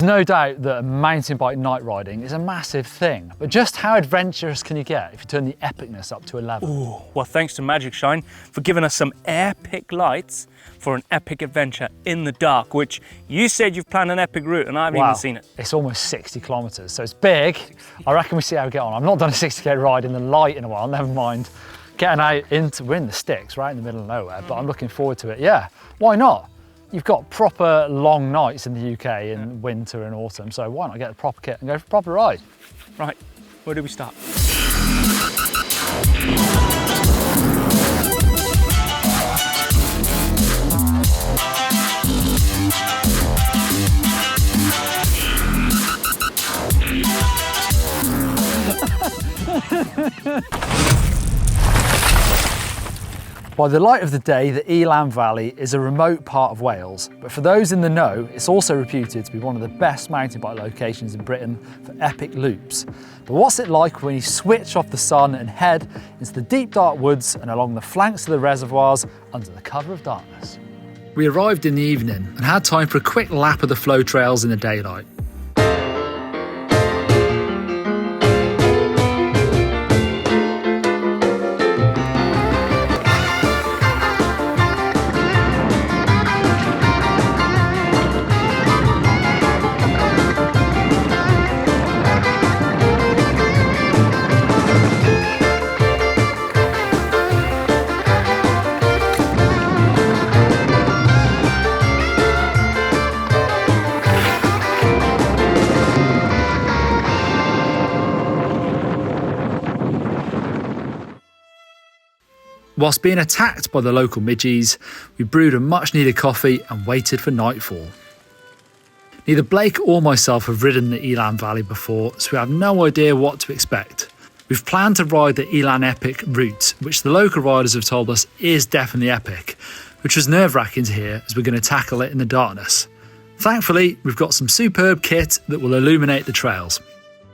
No doubt that mountain bike night riding is a massive thing, but just how adventurous can you get if you turn the epicness up to 11? Ooh, well, thanks to Magicshine for giving us some epic lights for an epic adventure in the dark, which you said you've planned an epic route and I haven't even seen it. It's almost 60 kilometres, so it's big. I reckon we see how we get on. I've not done a 60k ride in the light in a while, never mind getting out into, we're in the sticks, right in the middle of nowhere, but I'm looking forward to it. Yeah, why not? You've got proper long nights in the UK in winter and autumn, so why not get a proper kit and go for a proper ride? Right, where do we start? By the light of the day, the Elan Valley is a remote part of Wales, but for those in the know, it's also reputed to be one of the best mountain bike locations in Britain for epic loops. But what's it like when you switch off the sun and head into the deep dark woods and along the flanks of the reservoirs under the cover of darkness? We arrived in the evening and had time for a quick lap of the flow trails in the daylight. Whilst being attacked by the local midgies, we brewed a much needed coffee and waited for nightfall. Neither Blake or myself have ridden the Elan Valley before, so we have no idea what to expect. We've planned to ride the Elan Epic route, which the local riders have told us is definitely epic, which was nerve-wracking to hear as we're going to tackle it in the darkness. Thankfully, we've got some superb kit that will illuminate the trails.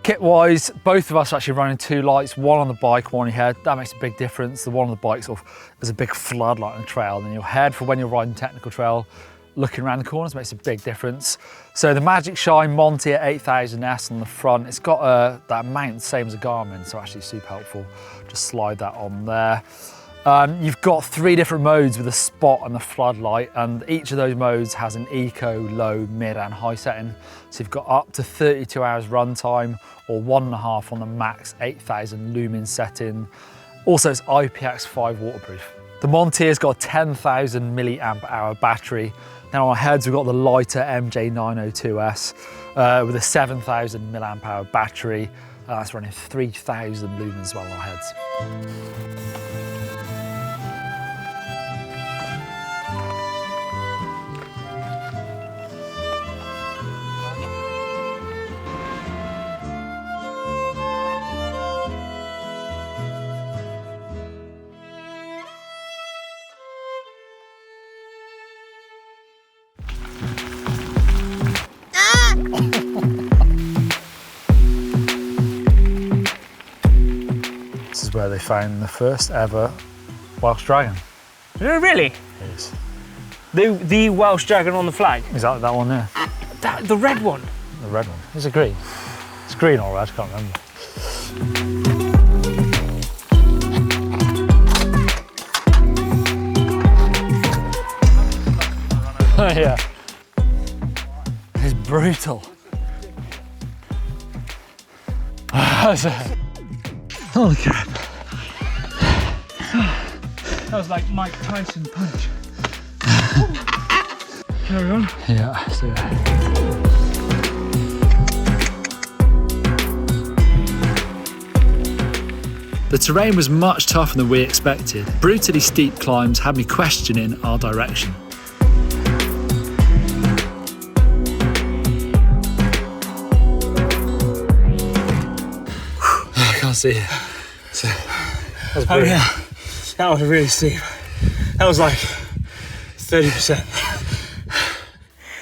Kit-wise, both of us are actually running two lights, one on the bike, one on your head. That makes a big difference. The one on the bike sort of, there's a big floodlight on the trail, and then your head for when you're riding technical trail, looking around the corners makes a big difference. So the Magicshine Monty at 8000S on the front, it's got that mount same as a Garmin, so actually super helpful. Just slide that on there. You've got three different modes with a spot and the floodlight, and each of those modes has an eco, low, mid and high setting. So you've got up to 32 hours runtime or 1.5 on the max 8000 lumen setting. Also it's IPX5 waterproof. The Monty has got a 10,000 milliamp hour battery. Now on our heads we've got the lighter MJ902S with a 7,000 milliamp hour battery. That's running 3,000 lumens as well on our heads. This is where they found the first ever Welsh dragon. Really? It is. The Welsh dragon on the flag? Exactly that one there. The red one? The red one. Is it green? It's green or red, I can't remember. Yeah. It's brutal. Holy crap. That was like Mike Tyson punch. Carry on. Yeah, let's do it. The terrain was much tougher than we expected. Brutally steep climbs had me questioning our direction. I can't see it. So, that was brilliant. Yeah. That was really steep. That was like 30%.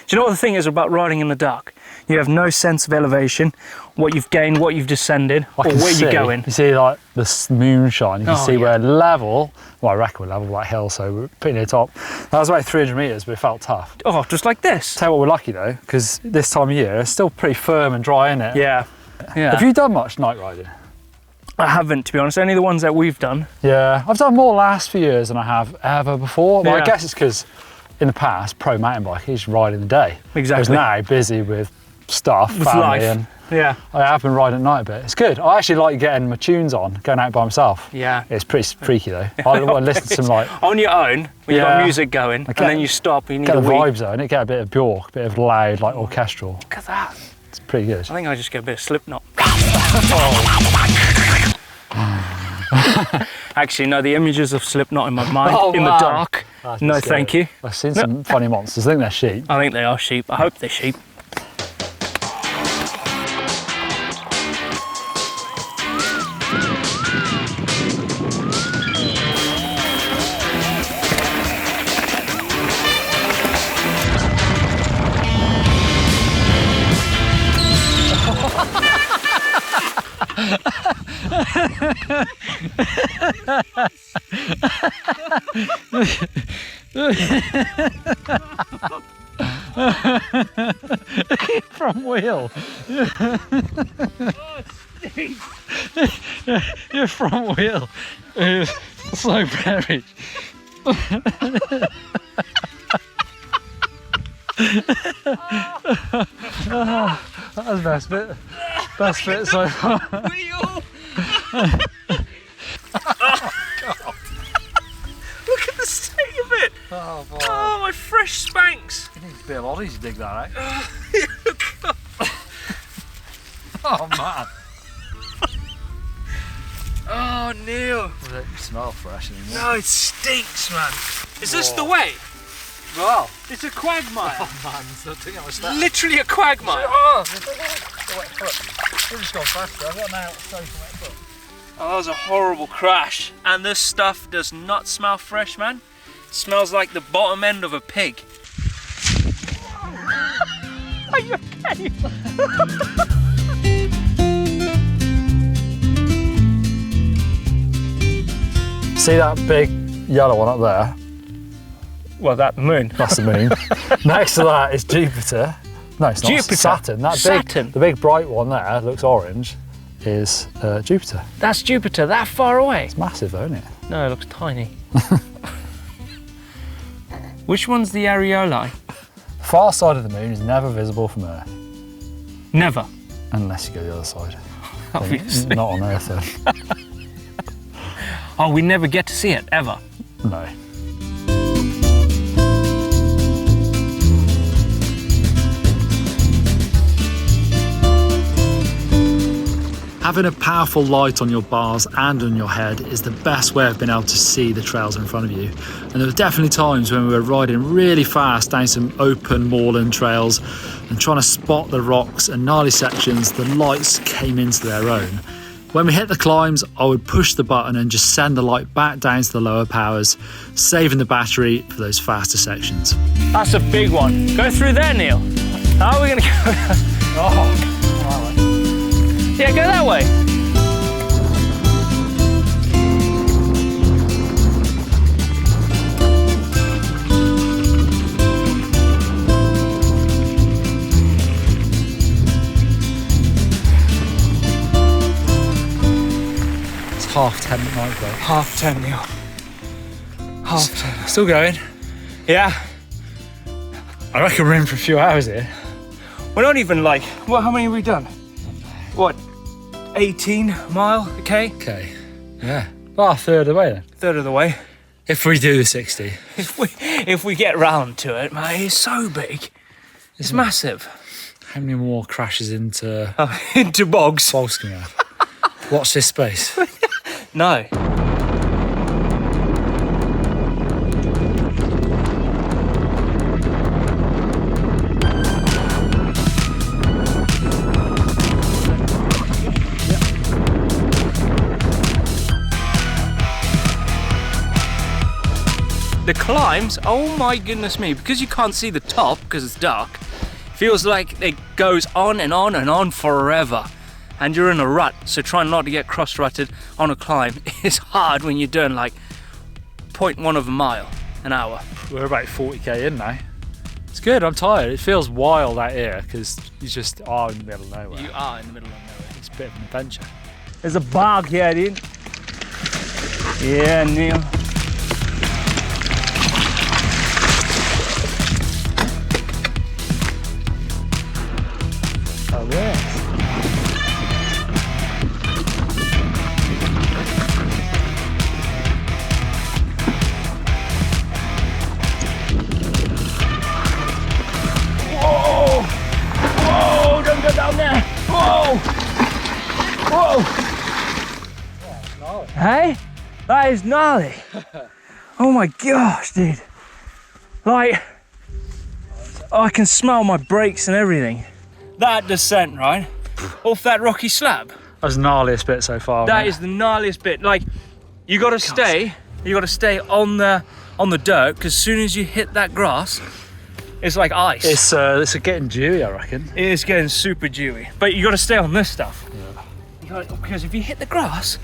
Do you know what the thing is about riding in the dark? You have no sense of elevation, what you've gained, what you've descended, or where you're going. You see like the moonshine, you can see yeah. we're level, well I reckon we're level like hill, so we're pretty near the top. That was about 300 metres, but it felt tough. Oh, just like this. Tell you what, we're lucky though, because this time of year it's still pretty firm and dry, isn't it? Yeah. Yeah. Have you done much night riding? I haven't, to be honest, only the ones that we've done. Yeah, I've done more last few years than I have ever before. Well, Yeah. I guess it's because in the past, pro mountain bike, he's riding the day. Exactly. Whereas now, busy with stuff, With family, life. and Yeah. I have been riding at night a bit. It's good. I actually like getting my tunes on, going out by myself. Yeah. It's pretty freaky though. I want to listen to some like, On your own, when you've got Yeah. music going, and then you stop, you need get a the wee. vibes on it, get a bit of Bjork, a bit of loud, like orchestral. Look at that. It's pretty good. I think I just get a bit of Slipknot. Actually, no, the images of Slipknot in my mind, Oh, in the man. dark. That's No, scary. thank you. I've seen some funny monsters. I think they're sheep. I think they are sheep. I hope they're sheep. Front wheel. Your front wheel is so buried. That was the best bit. Best bit so far. Look at the state of it. Oh, boy. Oh, my fresh Spanx. You need to be a lot easier to dig that out. Oh, man. Oh, Neil. Does it smell fresh anymore? No, it stinks, man. Is this the way? Well, It's a quagmire. oh, man, it's not taking much that. Literally a quagmire. Oh, the wet foot. We've just gone faster. I've got now soaking wet foot. Oh, that was a horrible crash. And this stuff does not smell fresh, man. It smells like the bottom end of a pig. Are you okay? See that big yellow one up there? Well, that moon. That's the moon. Next to that is Jupiter. No, it's not. Jupiter. Saturn. That Saturn. the big bright one there looks orange. Is Jupiter. That's Jupiter, that far away. It's massive, though, isn't it? No, it looks tiny. Which one's the areolae? The far side of the moon is never visible from Earth, Never. unless you go the other side. Obviously. Not on Earth, then. Oh, we never get to see it, ever. No. Having a powerful light on your bars and on your head is the best way of being able to see the trails in front of you. And there were definitely times when we were riding really fast down some open moorland trails and trying to spot the rocks and gnarly sections, the lights came into their own. When we hit the climbs, I would push the button and just send the light back down to the lower powers, saving the battery for those faster sections. That's a big one. Go through there, Neil. How are we gonna go? Oh, Yeah, go that way. it's 10:30 at night, though. 10:30, Neil. 10:30. Still going. Yeah. I reckon we're in for a few hours here. We're not even like, well, how many have we done? What, 18 mile, okay? Okay. Yeah. Well, a third of the way then. Third of the way. If we do the 60. If we get round to it, mate, it's so big. It's massive. How many more crashes into Into bogs. bogs can we have? Watch this space. No. The climbs, oh my goodness me, because you can't see the top because it's dark. If Feels like it goes on and on and on forever. And you're in a rut, so trying not to get cross-rutted on a climb is hard when you're doing like 0.1 of a mile an hour. We're about 40k in now. It's good, I'm tired. It feels wild out here because you just are in the middle of nowhere. You are in the middle of nowhere. It's a bit of an adventure. There's a bog here, dude. Yeah, Neil. Oh, yeah. Whoa! Whoa! Don't go down there! Whoa! Whoa! Hey? That is gnarly. Oh my gosh, dude. Like, I can smell my brakes and everything. That descent, right? Off that rocky slab. That's the gnarliest bit so far. That mate. is the gnarliest bit. Like, you gotta stay on the dirt, because as soon as you hit that grass, it's like ice. It's getting dewy, I reckon. It is getting super dewy. But you gotta stay on this stuff. Yeah. Because if you hit the grass,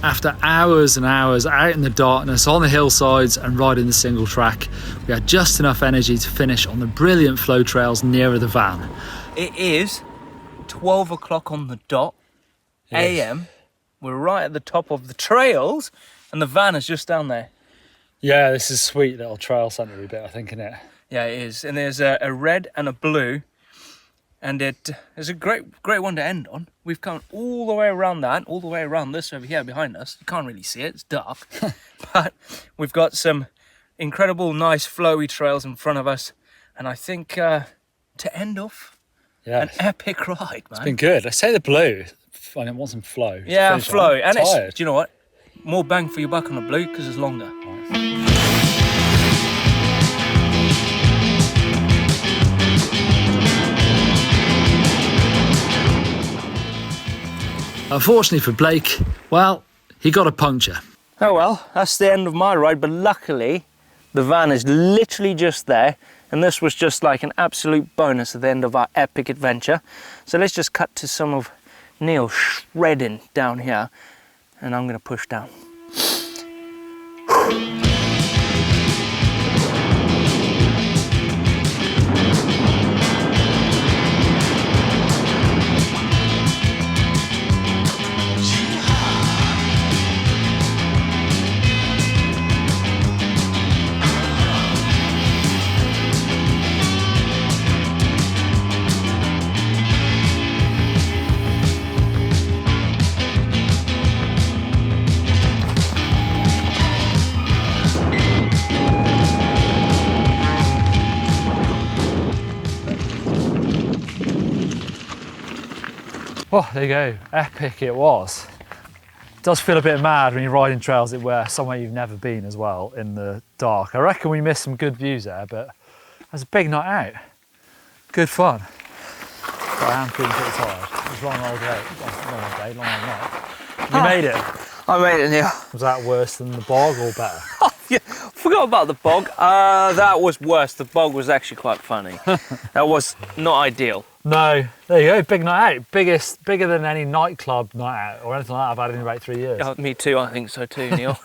After hours and hours out in the darkness, on the hillsides and riding the single track, we had just enough energy to finish on the brilliant flow trails nearer the van. it is 12 o'clock on the dot, AM. We're right at the top of the trails, and the van is just down there. Yeah, this is a sweet little trail centre bit, I think, isn't it? Yeah, it is. And there's a red and a blue, and it is a great one to end on. We've come all the way around that, all the way around this over here behind us. You can't really see it, it's dark. But we've got some incredible, nice, flowy trails in front of us. And I think to end off, Yeah. an epic ride, man. It's been good. I say the blue. I didn't want some flow. Yeah, Finish flow. on. And Tired. it's, do you know what? More bang for your buck on the blue because it's longer. Unfortunately for Blake, well, he got a puncture. Oh well, that's the end of my ride, but luckily the van is literally just there, and this was just like an absolute bonus at the end of our epic adventure. So let's just cut to some of Neil shredding down here, and I'm gonna push down. Oh, there you go. Epic it was. It does feel a bit mad when you're riding trails that were somewhere you've never been as well in the dark. I reckon we missed some good views there, but it was a big night out. Good fun. But I am feeling pretty tired. It was a long old day. Long old day, long old night. You made it. I made it, Neil. Was that worse than the bog or better? Oh, yeah, forgot about the bog. That was worse. The bog was actually quite funny. That was not ideal. No, there you go, big night out. Bigger than any nightclub night out or anything like that I've had in about 3 years. Oh, me too, I think so too, Neil.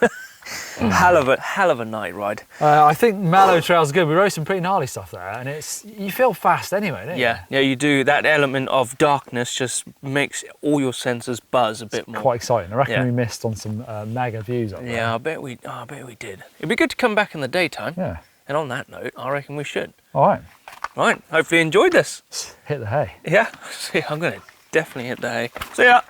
Hell of a night ride. I think Mallow Trail's good. We rode some pretty gnarly stuff there, and you feel fast anyway, don't you? Yeah, you do. That element of darkness just makes all your senses buzz a bit more. Quite exciting. I reckon we missed on some mega views up there. Yeah, I bet we did. It'd be good to come back in the daytime. Yeah. And on that note, I reckon we should. All right. Right, hopefully you enjoyed this. Hit the hay. Yeah, see, I'm gonna definitely hit the hay. See ya.